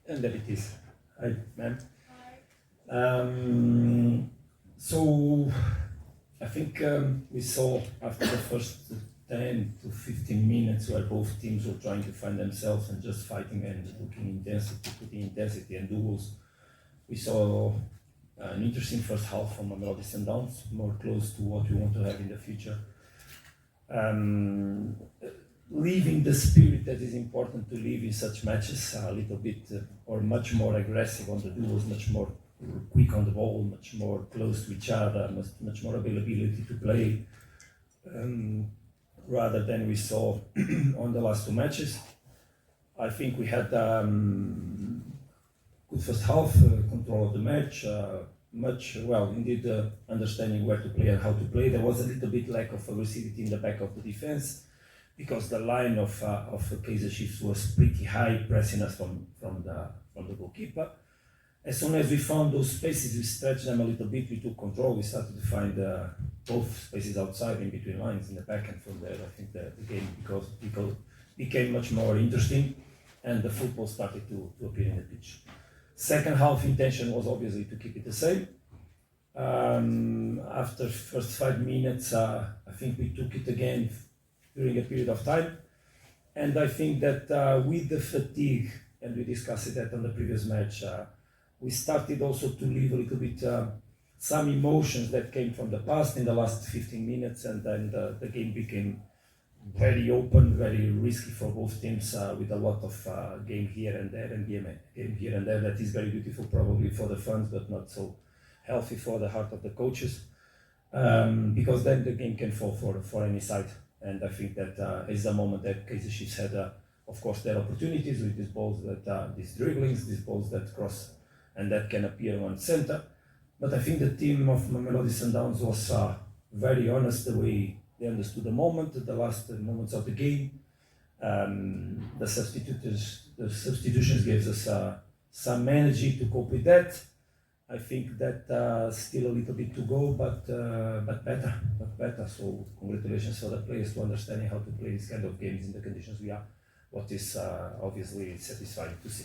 And there it is. Hi, ma'am. So I think we saw after the first 10 to 15 minutes where both teams were trying to find themselves and just fighting and looking intensity, putting intensity and duels. We saw an interesting first half from Mamelodi Sundowns, more close to what we want to have in the future. Leaving the spirit that is important to leave in such matches, a little bit or much more aggressive on the duels, much more quick on the ball, much more close to each other, much more availability to play, rather than we saw on the last two matches. I think we had good first half, control of the match, understanding where to play and how to play. There was a little bit lack of aggressivity in the back of the defense, because the line of Kaizer Chiefs was pretty high, pressing us from the goalkeeper. As soon as we found those spaces, we stretched them a little bit, we took control, we started to find both spaces outside, in between lines, in the back, and from there I think the game became much more interesting and the football started to appear in the pitch. Second half intention was obviously to keep it the same. After first 5 minutes, I think we took it again during a period of time, and I think that with the fatigue, and we discussed that on the previous match, we started also to leave a little bit some emotions that came from the past in the last 15 minutes, and then the game became very open, very risky for both teams, with a lot of game here and there, and game here and there. That is very beautiful probably for the fans, but not so healthy for the heart of the coaches, because then the game can fall for any side. And I think that is the moment that Kaizer Chiefs had, of course, their opportunities with these balls, these dribblings, these balls that cross and that can appear on center. But I think the team of Mamelodi Sundowns was very honest the way they understood the moment, the last moments of the game. The substitutions gave us some energy to cope with that. I think that still a little bit to go, but better. So congratulations for the players to understanding how to play this kind of games in the conditions we are. What is obviously satisfying to see.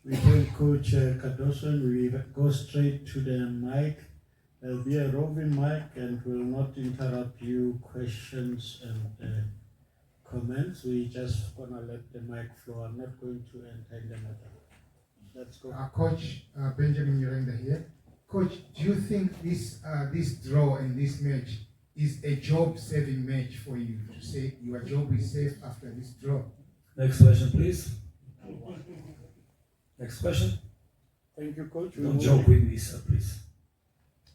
We thank Coach Cardoso. We go straight to the mic. There'll be a roving mic and will not interrupt you questions and comments. We just gonna let the mic flow. I'm not going to enter the matter. Let's go. Coach Benjamin Yurenda here. Coach, do you think this draw and this match is a job-saving match for you, to say your job is safe after this draw? Next question, please. Next question. Thank you, Coach. Don't joke with me, sir, please.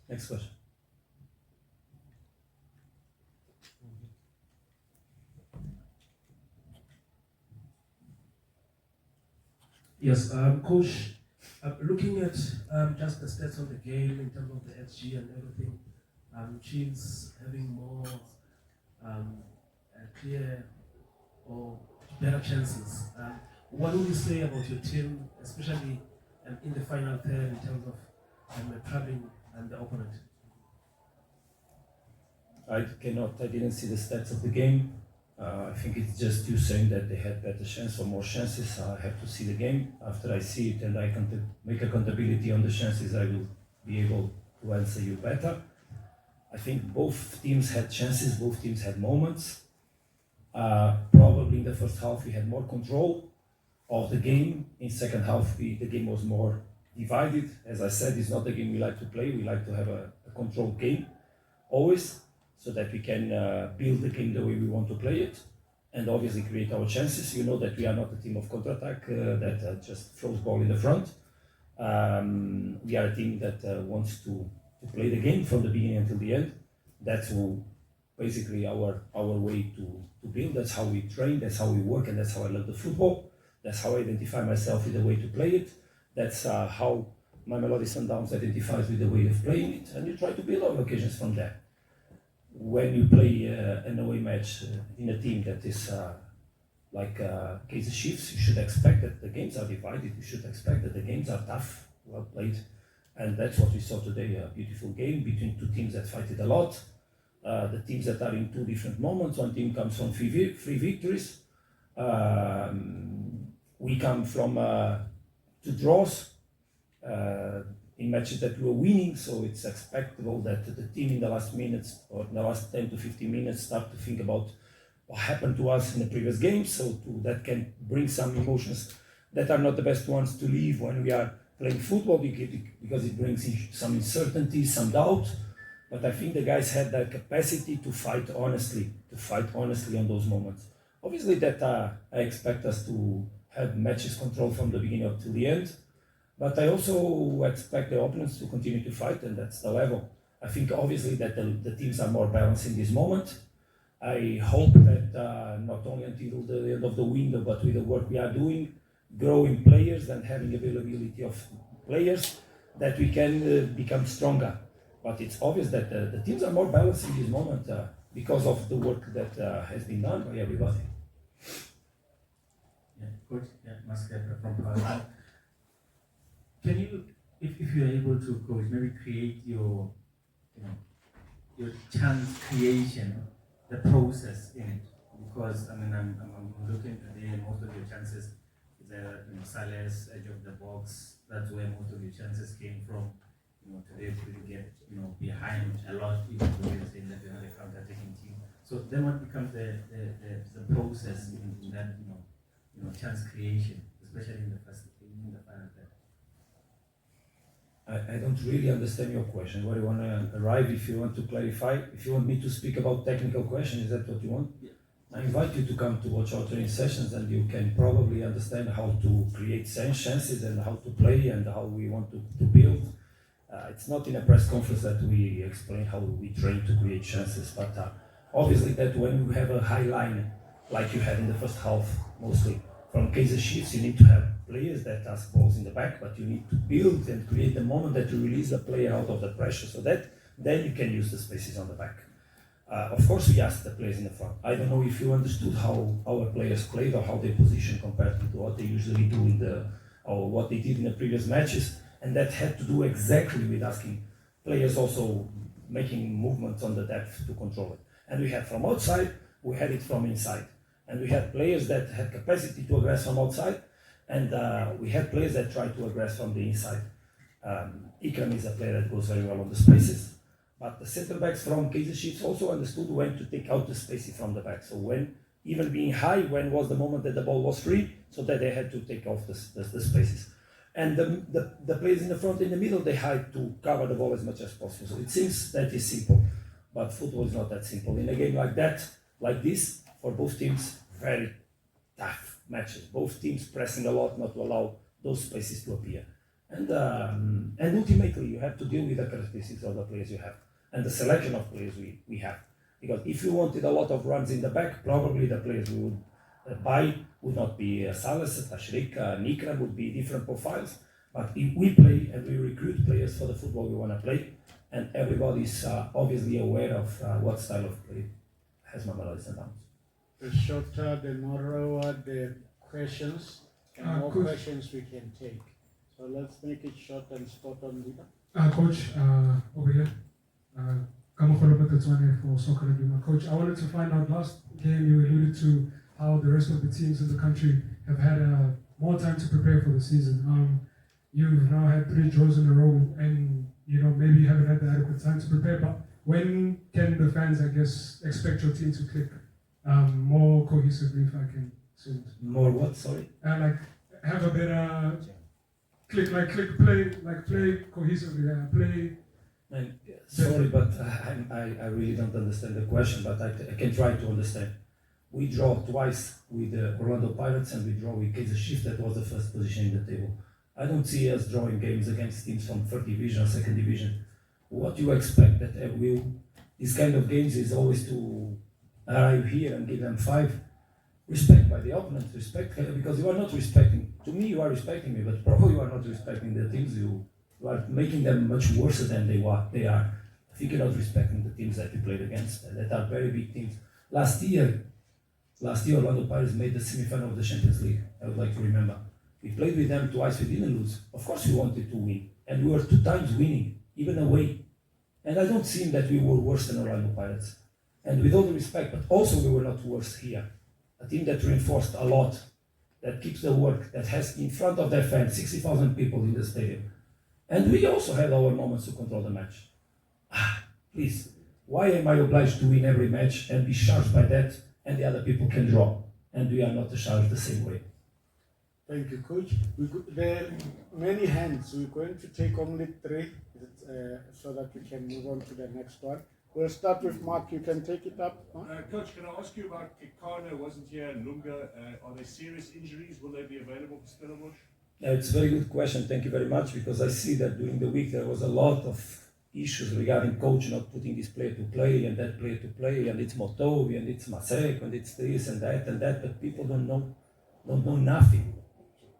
Next question. Yes, Coach, looking at just the stats of the game in terms of the XG and everything, Chiefs having more clear or better chances. What would you say about your team, especially in the final third, in terms of trapping the opponent? I didn't see the stats of the game. I think it's just you saying that they had better chance or more chances. I have to see the game. After I see it and I can make accountability on the chances, I will be able to answer you better. I think both teams had chances, both teams had moments. Probably in the first half we had more control of the game. In second half the game was more divided. As I said, it's not the game we like to play. We like to have a controlled game always, so that we can build the game the way we want to play it, and obviously create our chances. You know that we are not a team of counter-attack that just throws ball in the front. We are a team that wants to play the game from the beginning until the end. That's basically our way to build. That's how we train, that's how we work, and that's how I love the football. That's how I identify myself with the way to play it. That's how Mamelodi Sundowns identifies with the way of playing it, and you try to build our occasions from there. When you play an away match in a team that is like Kaizer Chiefs, you should expect that the games are divided. You should expect that the games are tough, well played, and that's what we saw today. A beautiful game between two teams that fight it a lot. The teams that are in two different moments. One team comes from three victories. We come from 2 draws in matches that we were winning, so it's expectable that the team in the last minutes or in the last 10 to 15 minutes start to think about what happened to us in the previous game, so that can bring some emotions that are not the best ones to leave when we are playing football, because it brings in some uncertainty, some doubt. But I think the guys had the capacity to fight honestly on those moments. Obviously that I expect us to have matches controlled from the beginning up to the end, but I also expect the opponents to continue to fight, and that's the level. I think obviously that the teams are more balanced in this moment. I hope that not only until the end of the window, but with the work we are doing, growing players and having availability of players, that we can become stronger. But it's obvious that the teams are more balanced in this moment because of the work that has been done by everybody. Yeah, Coach, Mascata from Mvala. Can you, if you're able to, Coach, maybe create your chance creation, the process in it? Because I mean, I'm looking today, and most of your chances is Saleh's edge of the box. That's where most of your chances came from. Today we get behind a lot, even though you're saying that you're not a counter-attacking team. So then what becomes the process in that chance creation, especially in the final third? I don't really understand your question. Where you want to arrive? If you want to clarify, if you want me to speak about technical questions, is that what you want? Yeah. I invite you to come to watch our training sessions, and you can probably understand how to create chances and how to play and how we want to build. It's not in a press conference that we explain how we train to create chances, but obviously that when you have a high line, like you had in the first half, mostly from Kaizer Chiefs, you need to have players that ask balls in the back, but you need to build and create the moment that you release the player out of the pressure, so that then you can use the spaces on the back. Of course, we ask the players in the front. I don't know if you understood how our players played or how they position compared to what they usually do or what they did in the previous matches. And that had to do exactly with asking players also making movements on the depth to control it. And we had from outside, we had it from inside. And we had players that had capacity to aggress from outside, and we had players that tried to aggress from the inside. Ikram is a player that goes very well on the spaces, but the center backs from Kaizer Chiefs also understood when to take out the spaces from the back. So when, even being high, when was the moment that the ball was free, so that they had to take off the spaces. And the players in the front, in the middle, they had to cover the ball as much as possible. So it seems that is simple, but football is not that simple. In a game like that, like this, for both teams, very tough matches. Both teams pressing a lot not to allow those spaces to appear. And ultimately, you have to deal with the characteristics of the players you have and the selection of players we have. Because if you wanted a lot of runs in the back, probably the players we would buy would not be Salas, Tashrik, Nikra, would be different profiles. But if we play and we recruit players for the football we want to play, and everybody is obviously aware of what style of play has Mamelodi Sundowns. The shorter, the narrower the questions, the more Coach. questions we can take. So let's make it short and spot on, leader. Coach, over here. Kamokolo Matatswane for Soccer Aguma. Coach, I wanted to find out, last game you alluded to how the rest of the teams in the country have had more time to prepare for the season. You've now had 3 draws in a row, and maybe you haven't had the adequate time to prepare, but when can the fans, I guess, expect your team to click more cohesively, if I can say it? More what, sorry? Like have a better play cohesively, play. Sorry, but I really don't understand the question, but I can try to understand. We draw twice with the Orlando Pirates and we draw with Kaizer Chiefs. That was the first position in the table. I don't see us drawing games against teams from third division or second division. What you expect that these kind of games is always to arrive here and give them 5. Respect by the opponent, respect, because you are not respecting. To me, you are respecting me, but probably you are not respecting the teams. You are making them much worse than they are. I think you're not respecting the teams that you played against, that are very big teams. Last year, Orlando Pirates made the semi-final of the Champions League. I would like to remember. We played with them twice, we didn't lose. Of course we wanted to win. And we were 2 times winning, even away. And I don't think that we were worse than Orlando Pirates. And with all the respect, but also we were not worse here. A team that reinforced a lot that keeps the work, that has in front of their fans 60,000 people in the stadium. And we also have our moments to control the match. Please, why am I obliged to win every match and be charged by that, and the other people can draw, and we are not charged the same way? Thank you, Coach. There are many hands. We're going to take only 3 so that we can move on to the next one. We'll start with Mark. You can take it up. Huh? Coach, can I ask you about Kekana? Wasn't here, and Lunga? Are there serious injuries? Will they be available for Stellenbosch? It's a very good question. Thank you very much, because I see that during the week there was a lot of issues regarding coach not putting this player to play and that player to play, and it's Motovi and it's Masek and it's this and that, but people don't know nothing.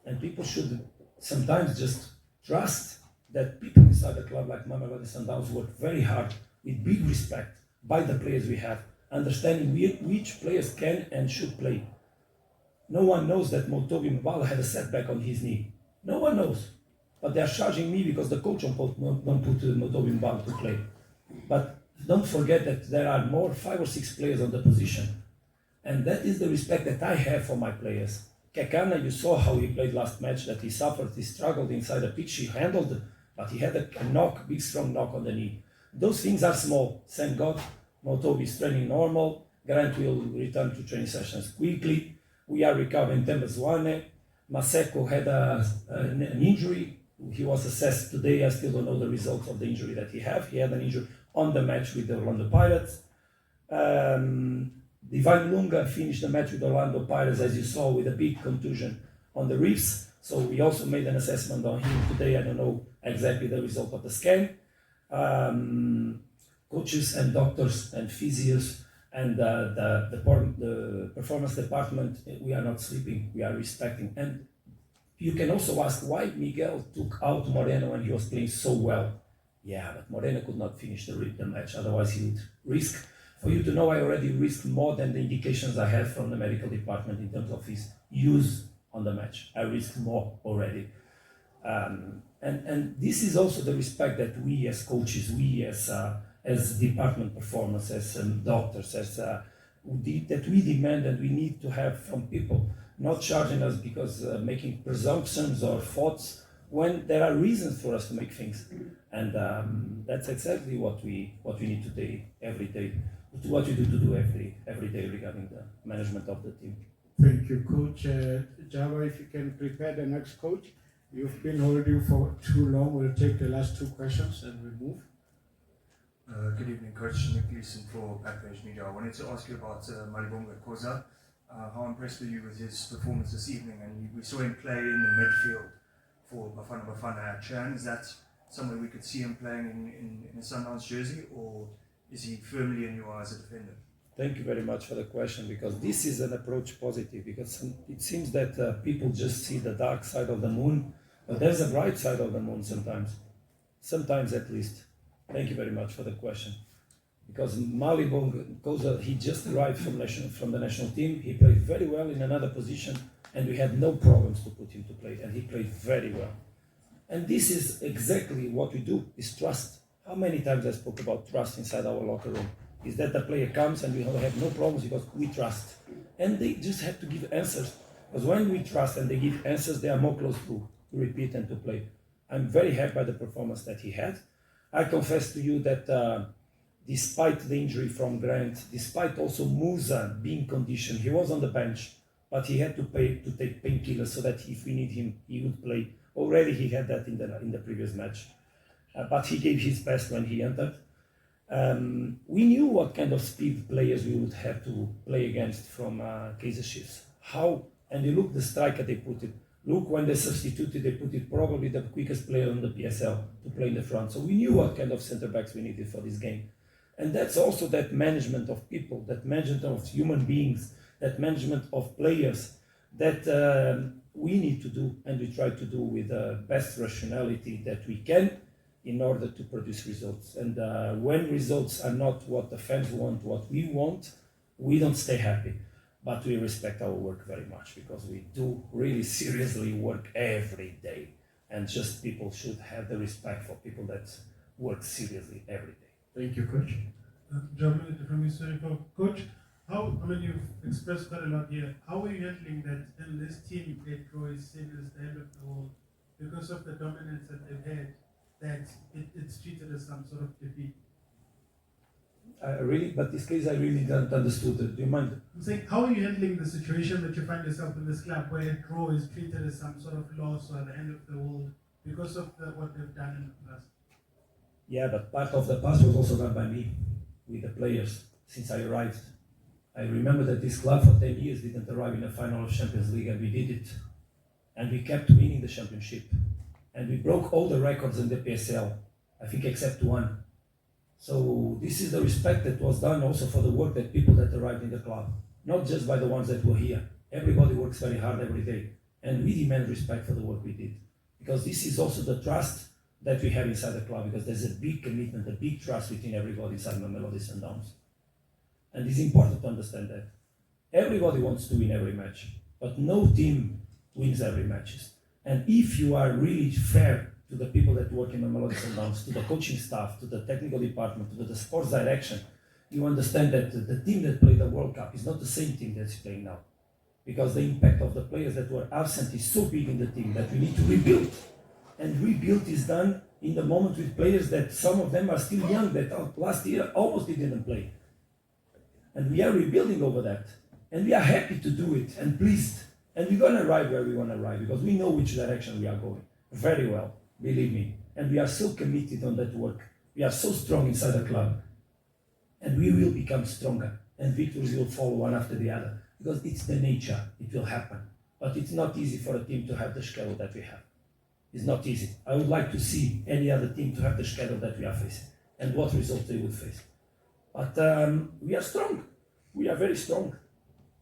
And people should sometimes just trust that people inside the club like Mamelodi Sundowns work very hard with big respect by the players we have, understanding which players can and should play. No one knows that Motovi Mvala had a setback on his knee. No one knows. But they are charging me because the coach don't put Motovi Mvala to play. But don't forget that there are 5 or 6 players on the position. And that is the respect that I have for my players. Kekana, you saw how he played last match, that he suffered, he struggled inside the pitch, he handled it, but he had a big strong knock on the knee. Those things are small. Thank God, Motovi is training normal. Grant will return to training sessions quickly. We are recovering Tembazwane. Maseko had an injury. He was assessed today. I still don't know the results of the injury that he had. He had an injury on the match with the Orlando Pirates. Divine Lunga finished the match with the Orlando Pirates, as you saw, with a big contusion on the ribs. So we also made an assessment on him today. I don't know exactly the result of the scan. Coaches and doctors and physios and the performance department, we are not sleeping, we are respecting. And you can also ask why Miguel took out Moreno when he was playing so well. Yeah, but Moreno could not finish the match, otherwise he would risk. For you to know, I already risked more than the indications I had from the medical department in terms of his use on the match. I risked more already. And this is also the respect that we as coaches, we as department performers, as doctors, that we demand and we need to have from people, not charging us because making presumptions or thoughts when there are reasons for us to make things. And that's exactly what we need to do every day, what we do every day regarding the management of the team. Thank you, Coach. Java, if you can prepare the next coach. You've been holding for too long. We'll take the last 2 questions and we'll move. Good evening, Coach. Nick Leeson for Backpage Media. I wanted to ask you about Malibonga Koza. How impressed were you with his performance this evening? And we saw him play in the midfield for Bafana at Chan. Is that somewhere we could see him playing in a Sundowns jersey, or is he firmly in your eyes a defender? Thank you very much for the question, because this is an approach positive, because it seems that people just see the dark side of the moon, but there's a bright side of the moon sometimes at least. Thank you very much for the question. Because Malibong Koza, he just arrived from the national team, he played very well in another position, and we had no problems to put him to play, and he played very well. And this is exactly what we do, is trust. How many times I spoke about trust inside our locker room? Is that the player comes and we have no problems because we trust. And they just have to give answers. Because when we trust and they give answers, they are more close to repeat and to play. I'm very happy by the performance that he had. I confess to you that despite the injury from Grant, despite also Musa being conditioned, he was on the bench, but he had to take painkillers so that if we need him, he would play. Already he had that in the previous match. But he gave his best when he entered. We knew what kind of speed players we would have to play against from Kaizer Chiefs. How? And you look the striker they put it. Look when they substituted, they put it probably the quickest player on the PSL to play in the front. So we knew what kind of centre backs we needed for this game. And that's also that management of people, that management of human beings, that management of players that we need to do, and we try to do with the best rationality that we can in order to produce results. And when results are not what the fans want, what we want, we don't stay happy. But we respect our work very much, because we do really seriously work every day. And just people should have the respect for people that work seriously every day. Thank you, Coach. Germany from Mr. Coach. I mean, you've expressed quite a lot here. How are you handling that in this team that draw is seen as the end of the world because of the dominance that they've had, that it's treated as some sort of defeat? But this case I really don't understood it. Do you mind? I'm saying, how are you handling the situation that you find yourself in this club where a draw is treated as some sort of loss or the end of the world because of what they've done in the past? Yeah, but part of the past was also done by me, with the players, since I arrived. I remember that this club for 10 years didn't arrive in the final of Champions League, and we did it. And we kept winning the championship. And we broke all the records in the PSL, I think except one. So this is the respect that was done also for the work that people that arrived in the club, not just by the ones that were here. Everybody works very hard every day, and we demand respect for the work we did. Because this is also the trust that we have inside the club, because there's a big commitment, a big trust within everybody inside Mamelodi Sundowns. And it's important to understand that. Everybody wants to win every match, but no team wins every match. And if you are really fair to the people that work in Mamelodi Sundowns, to the coaching staff, to the technical department, to the sports direction, you understand that the team that played the World Cup is not the same team that's playing now. Because the impact of the players that were absent is so big in the team that we need to rebuild. And rebuild is done in the moment with players that some of them are still young, that last year almost didn't play. And we are rebuilding over that. And we are happy to do it and pleased. And we're going to arrive where we want to arrive because we know which direction we are going very well, believe me. And we are so committed on that work. We are so strong inside the club. And we will become stronger. And victories will follow one after the other. Because it's the nature, it will happen. But it's not easy for a team to have the schedule that we have. It's not easy. I would like to see any other team to have the schedule that we are facing and what results they would face. But we are strong. We are very strong.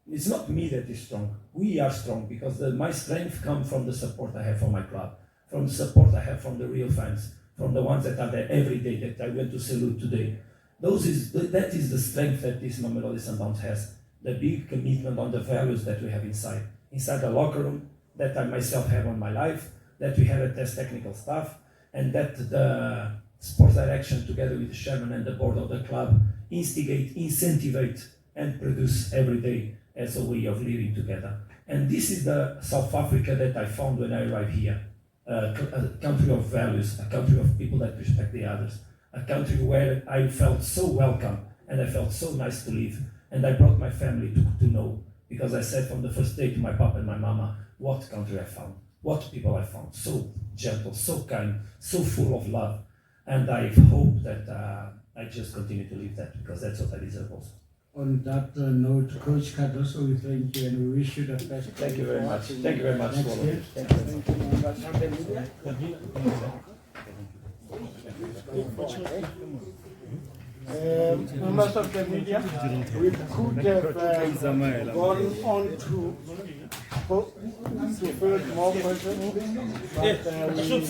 It's not me that is strong. We are strong because my strength comes from the support I have from my club, from the support I have from the real fans, from the ones that are there every day that I went to salute today. That is the strength that this Mamelodi Sundowns has. The big commitment on the values that we have inside the locker room, that I myself have on my life, that we have as technical staff, and that the sports direction together with the chairman and the board of the club instigate, incentivate, and produce every day as a way of living together. And this is the South Africa that I found when I arrived here. A country of values, a country of people that respect the others, a country where I felt so welcome and I felt so nice to live. And I brought my family to know, because I said from the first day to my papa and my mama, what country I found, what people I found, so gentle, so kind, so full of love. And I hope that I just continue to live that, because that's what I deserve also. On that note, Coach Cardoso, we thank you and we wish you the best. Thank you very much. Thank you very much. Next year. Members of the media, we could have gone on to field more questions, but we